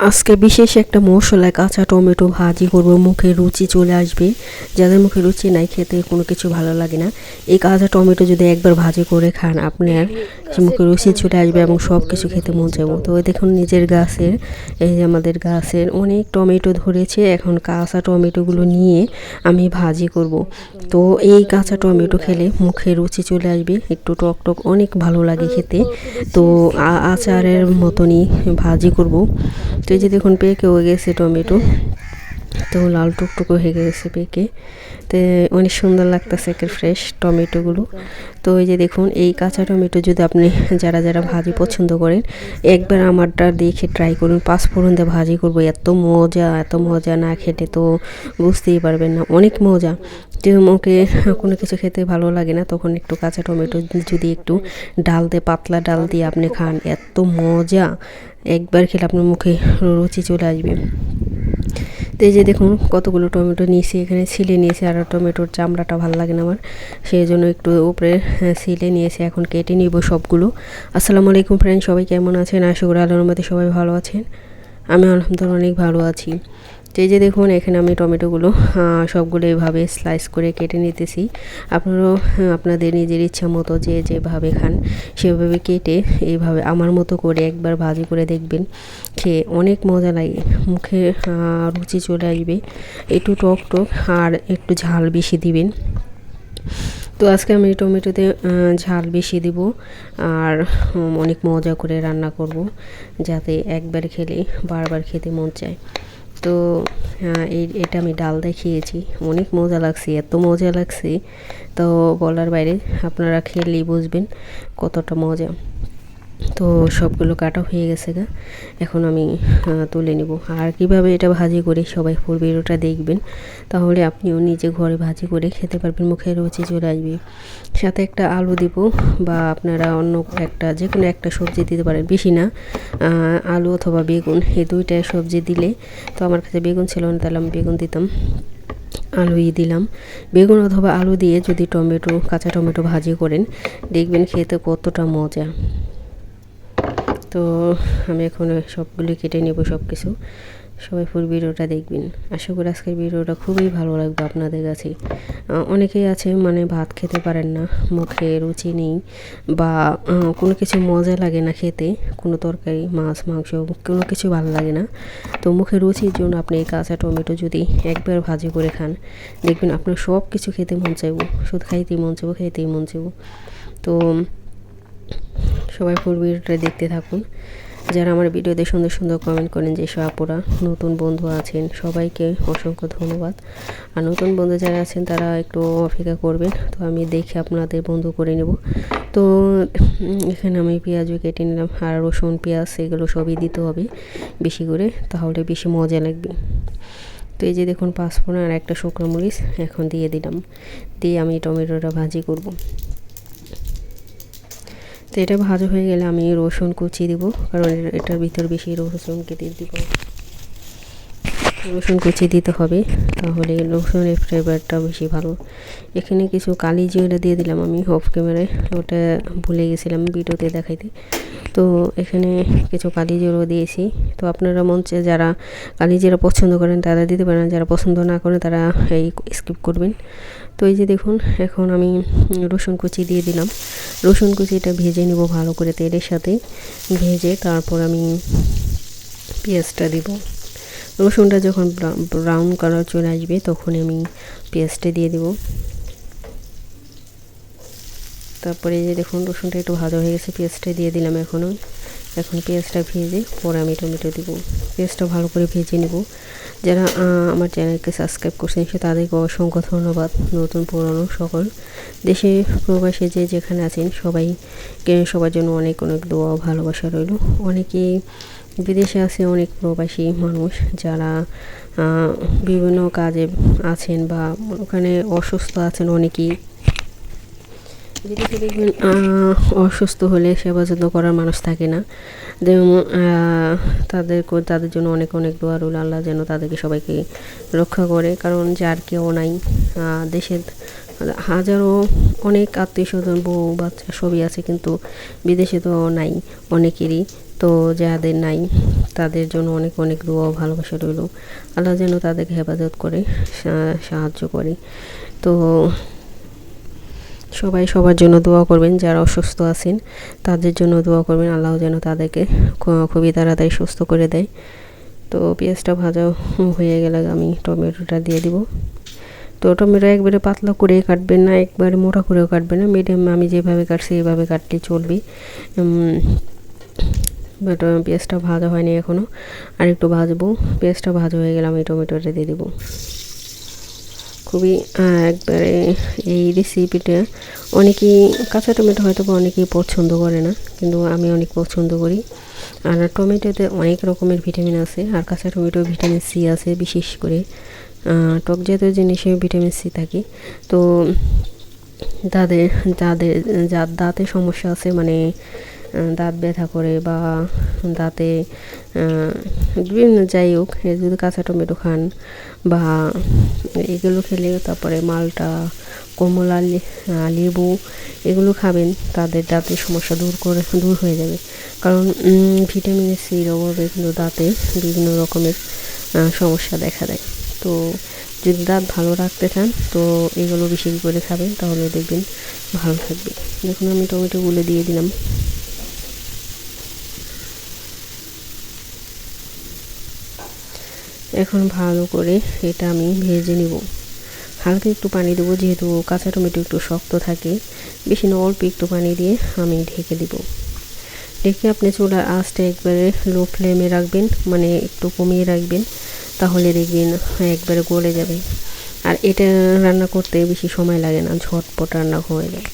আজকে বিশেষ একটা মশলায় কাঁচা টমেটো ভাজি করব, মুখে রুচি চলে আসবে। যাদের মুখে রুচি নাই, খেতে কোনো কিছু ভালো লাগে না, এই কাঁচা টমেটো যদি একবার ভাজি করে খান, আপনার মুখে রুচি চলে আসবে এবং সব কিছু খেতে মন চাইব। তো দেখুন নিজের গাছের, এই যে আমাদের গাছের অনেক টমেটো ধরেছে। এখন কাঁচা টমেটোগুলো নিয়ে আমি ভাজি করব। তো এই কাঁচা টমেটো খেলে মুখে রুচি চলে আসবে, একটু টক টক অনেক ভালো লাগে খেতে। তো আচারের মতনই ভাজি করব। তো এই যে দেখুন পেকে হয়ে গেছে টমেটো, তো লাল টুকটুকো হয়ে গেছে পেকে, তো অনেক সুন্দর লাগতেছে একের ফ্রেশ টমেটোগুলো। তো এই যে দেখুন এই কাঁচা টমেটো যদি আপনি যারা যারা ভাজি পছন্দ করেন, একবার আমারটা দেখে ট্রাই করুন। পাঁচফোড়ন দিয়ে ভাজি করবো, এত মজা, এত মজা, না খেলে তো বুঝতেই পারবেন না, অনেক মজা। যে মুখে কোনো কিছু খেতে ভালো লাগে না, তখন একটু কাঁচা টমেটো যদি একটু ডাল দিয়ে, পাতলা ডাল দিয়ে আপনি খান, এত মজা, একবার খেলে আপনার মুখে রুচি চলে আসবে। তো এই যে দেখুন কতগুলো টমেটো নিয়েছি, এখানে ছিলে নিয়েছি, আর টমেটোর চামড়াটা ভালো লাগে না আমার, সেই জন্য একটু উপরে ছিলে নিয়েছি। এখন কেটে নিব সবগুলো। আসসালামু আলাইকুম ফ্রেন্ড, সবাই কেমন আছেন? আশা করি আল্লাহর রহমতে সবাই ভালো আছেন। আমি আলহামদুলিল্লাহ অনেক ভালো আছি। তো এই যে দেখুন এখানে আমি টমেটোগুলো সবগুলো এইভাবে স্লাইস করে কেটে নিতেছি। আপনারাও আপনাদের নিজের ইচ্ছা মতো যে যেভাবে খান সেভাবে কেটে এইভাবে আমার মতো করে একবার ভাজি করে দেখবেন, খেয়ে অনেক মজা লাগে, মুখে রুচি চলে আসবে। একটু টক টক আর একটু ঝাল বেশি দিবেন। তো আজকে আমি টমেটোতে ঝাল বেশি দিব, আর অনেক মজা করে রান্না করব, যাতে একবার খেলে বারবার খেতে মন চায়। তো এটা আমি ডাল দিয়ে খেয়েছি, অনেক মজা লাগছে, এত মজা লাগছে তো বলার বাইরে, আপনারা খেলেই বুঝবেন কতটা মজা। তো সবগুলো কাটা হয়ে গেছে গা, এখন আমি তুলে নিব। আর কিভাবে এটা ভাজি করে সবাই ফুল ভিডিওটা দেখবেন, তাহলে আপনিও নিজে ঘরে ভাজি করে খেতে পারবেন, মুখে রুচি চলে আসবে। সাথে একটা আলু দিব, বা আপনারা অন্য একটা যে কোনো একটা সবজি দিতে পারেন, বেশি না, আলু অথবা বেগুন, এই দুইটা সবজি দিলে, তো আমার কাছে বেগুন ছিল না, তাহলে আমি বেগুন দিতাম, আলুই দিলাম। বেগুন অথবা আলু দিয়ে যদি টমেটো, কাঁচা টমেটো ভাজি করেন, দেখবেন খেতে কতটা মজা। তো আমি এখন সবগুলো কেটে নেব, সব কিছু। সবাই ফুল ভিডিওটা দেখবেন, আশা করি আজকের ভিডিওটা খুবই ভালো লাগবে আপনাদের কাছে। অনেকেই আছে মানে ভাত খেতে পারেন না, মুখে রুচি নেই, বা কোনো কিছু মজা লাগে না খেতে, কোনো তরকারি, মাছ, মাংস কোনো কিছু ভালো লাগে না। তো মুখে রুচির জন্য আপনি এই কাঁচা টমেটো যদি একবার ভাজি করে খান, দেখবেন আপনার সব কিছু খেতে মন চাইব, শুধু খাইতেই মন চাইব, খাইতেই মন চাইব। তো সবাই ফুল ভিডিওটা দেখতে থাকুন। যারা আমার ভিডিওতে সুন্দর সুন্দর কমেন্ট করেন, যেসব আপুরা নতুন বন্ধু আছেন, সবাইকে অসংখ্য ধন্যবাদ। আর নতুন বন্ধু যারা আছেন তারা একটু অপেক্ষা করবেন, তো আমি দেখে আপনাদের বন্ধু করে নেব। তো এখানে আমি পেঁয়াজও কেটে নিলাম, আর রসুন, পেঁয়াজ এগুলো সবই দিতে হবে বেশি করে, তাহলে বেশি মজা লাগবে। তো এই যে দেখুন পাঁচফোড়ন আর একটা শুকনো মরিচ এখন দিয়ে দিলাম, দিয়ে আমি টমেটোটা ভাজি করব। তো এটা ভাজা হয়ে গেলে আমি রসুন কুচি দিব, কারণ এটার ভিতর বেশি রসুন কেটে দিব, রসুন কুচি দিতে হবে, তাহলে রসুনের ফ্লেভারটা বেশি ভালো। এখানে কিছু কালি জিরা দিয়ে দিলাম আমি অফ ক্যামেরায়, ওটা ভুলে গেছিলাম ভিডিওতে দেখাইতে। তো এখানে কিছু কালি জিরাও দিয়েছি। তো আপনারা মঞ্চে যারা কালি জিরা পছন্দ করেন তারা দিতে পারেন, যারা পছন্দ না করেন তারা এই স্কিপ করবেন। তো এই যে দেখুন এখন আমি রসুন কুচি দিয়ে দিলাম, রসুন কুচিটা ভেজে নিব ভালো করে তেলের সাথে, ভেজে তারপর আমি পেঁয়াজটা দিব। রসুনটা যখন ব্রাউন কালার চলে আসবে তখন আমি পেঁয়াজটা দিয়ে দেব। তারপরে এই যে দেখুন রসুনটা একটু ভাজা হয়ে গেছে, পেঁয়াজটা দিয়ে দিলাম। এখন পেঁয়াজটা ভেজে পরে আমি টমেটো দিব, পেঁয়াজটা ভালো করে ভেজে নেব। যারা আমার চ্যানেলকে সাবস্ক্রাইব করছেন সে তাদেরকে অসংখ্য ধন্যবাদ, নতুন পুরনো সকল, দেশে প্রবাসে যে যেখানে আছেন সবাইকে, সবার জন্য অনেক অনেক দোয়া ও ভালোবাসা রইল। অনেকেই বিদেশে আছে, অনেক প্রবাসী মানুষ যারা বিভিন্ন কাজে আছেন বা ওখানে অসুস্থ আছেন, অনেকেই বিদেশে দেখবেন অসুস্থ হলে সেবা যত্ন করার মানুষ থাকে না। তাদের জন্য অনেক অনেক দোয়া রইল, আল্লাহ যেন তাদেরকে সবাইকে রক্ষা করে, কারণ যার কেউ নাই দেশের, হাজারো অনেক আত্মীয় স্বজন, বউ বাচ্চা সবই আছে, কিন্তু বিদেশে তো নাই অনেকেরই। তো যাদের নাই তাদের জন্য অনেক অনেক দোয়া ও ভালোবাসা রইল। আল্লাহ যেন তাদেরকে হেফাজত করে, সাহায্য করে। তো সবাই সবার জন্য দোয়া করবেন, যারা অসুস্থ আছেন তাদের জন্য দোয়া করবেন, আল্লাহ যেন তাদেরকে খুবই তাড়াতাড়ি সুস্থ করে দেয়। তো পেঁয়াজটা ভাজা হয়ে গেলে আমি টমেটোটা দিয়ে দিব। তো টমেটো একবারে পাতলা করে কাটবেন না, একবারে মোটা করেও কাটবেন না, মিডিয়াম আমি যেভাবে কাটছি এভাবে কাটলে চলবে। বাট পেঁয়াজটা ভাজা হয়নি এখনও, আর একটু ভাজবো। পেঁয়াজটা ভাজা হয়ে গেলে আমি টমেটোটা দিয়ে দেবো। খুবই একবারে এই রেসিপিটা অনেকেই কাঁচা টমেটো হয়তো বা অনেকেই পছন্দ করে না, কিন্তু আমি অনেক পছন্দ করি। আর টমেটোতে অনেক রকমের ভিটামিন আছে, আর কাঁচা টমেটো ভিটামিন সি আছে, বিশেষ করে টক জাতীয় জিনিসে ভিটামিন সি থাকে। তো যাদের যাদের যার দাঁতে সমস্যা আছে, মানে দাঁত ব্যথা করে বা দাঁতে বিভিন্ন, যাই হোক, যদি কাঁচা টমেটো খান বা এগুলো খেলে, তারপরে মালটা, কমলা, লেবু এগুলো খাবেন, তাদের দাঁতের সমস্যা দূর হয়ে যাবে। কারণ ভিটামিন সির অভাবে কিন্তু দাঁতে বিভিন্ন রকমের সমস্যা দেখা দেয়। তো যদি দাঁত ভালো রাখতে চান তো এগুলো বেশি করে খাবেন, তাহলে দেখবেন ভালো থাকবে। দেখুন আমি টমেটোগুলো দিয়ে দিলাম। এখন ভালো করে এটা আমি ভেজে নিব। হালকা একটু পানি দেবো, যেহেতু কাঁচা টমেটো একটু শক্ত থাকে, বেশি না, অল্প একটু পানি দিয়ে আমি ঢেকে দিব। ঢেকে আপনি চুলার আঁচটা একবারে লো ফ্লেমে রাখবেন, মানে একটু কমিয়ে রাখবেন, তাহলে দেখবেন একবারে গলে যাবে। আর এটা রান্না করতে বেশি সময় লাগে না, ঝটপট রান্না হয়ে যায়।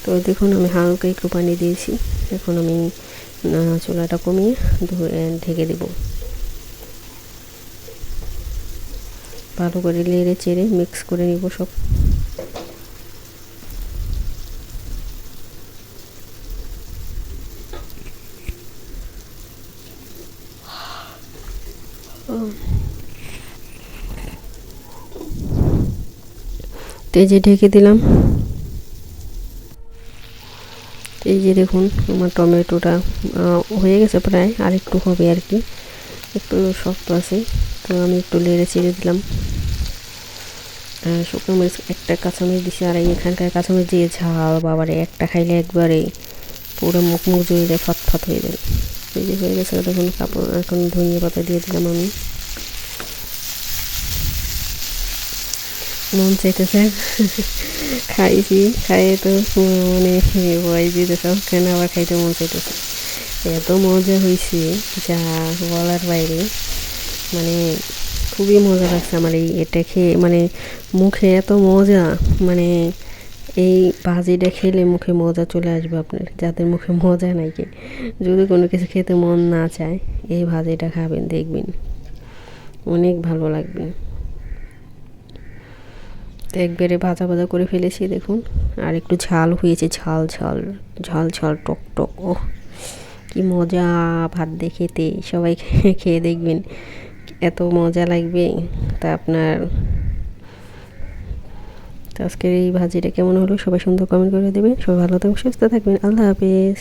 তো দেখুন আমি হালকা একটু পানি দিয়েছি। এখন আমি চুলাটা কমিয়ে ঢেকে দেব। ভালো করে নেড়ে চেড়ে মিক্স করে নিব সব। তো এই যে ঢেকে দিলাম। এই যে দেখুন আমার টমেটোটা হয়ে গেছে প্রায়, আর একটু হবে আর কি, একটু শক্ত আছে। তো আমি একটু নেড়ে চেড়ে দিলাম। শুকনো মরিচ একটা, কাঁচামরিচ দিছি, আর এখানকার কাঁচামরিচ দিয়ে ঝাল বাবারে, একটা খাইলে একবারে পুরো মুখ জড়িয়ে ফটফট হয়ে যাবে। এই যে হয়ে গেছে, দেখুন কাপড়, এখন ধনিয়া পাতা দিয়ে দিলাম আমি। মন চাইতেছে খাইছি, খাইয়ে তো মানে ভয় দিতেছে, কেন আবার খাইতে মন চাইতেছে। এত মজা হয়েছে যা বলার বাইরে, মানে খুবই মজা লাগছে আমার এটা খেয়ে, মানে মুখে এত মজা, মানে এই ভাজিটা খেলে মুখে মজা চলে আসবে আপনার, যাদের মুখে মজা নাকি, যদি কোনো কিছু খেতে মন না চায় এই ভাজিটা খাবেন, দেখবেন অনেক ভালো লাগবে। তো একবারে ভাজা ভাজা করে ফেলেছি দেখুন, আর একটু ঝাল হয়েছে, ঝাল ঝাল ঝাল ঝাল টক টক, ও কি মজা ভাত দিয়ে খেতে। সবাই খেয়ে দেখবেন এত মজা লাগবে। তা আপনার, তো আজকের এই ভাজিটা কেমন হলো সবাই সুন্দর কমেন্ট করে দেবেন। সবাই ভালো থাকবেন, সুস্থ থাকবেন, আল্লাহ হাফেজ।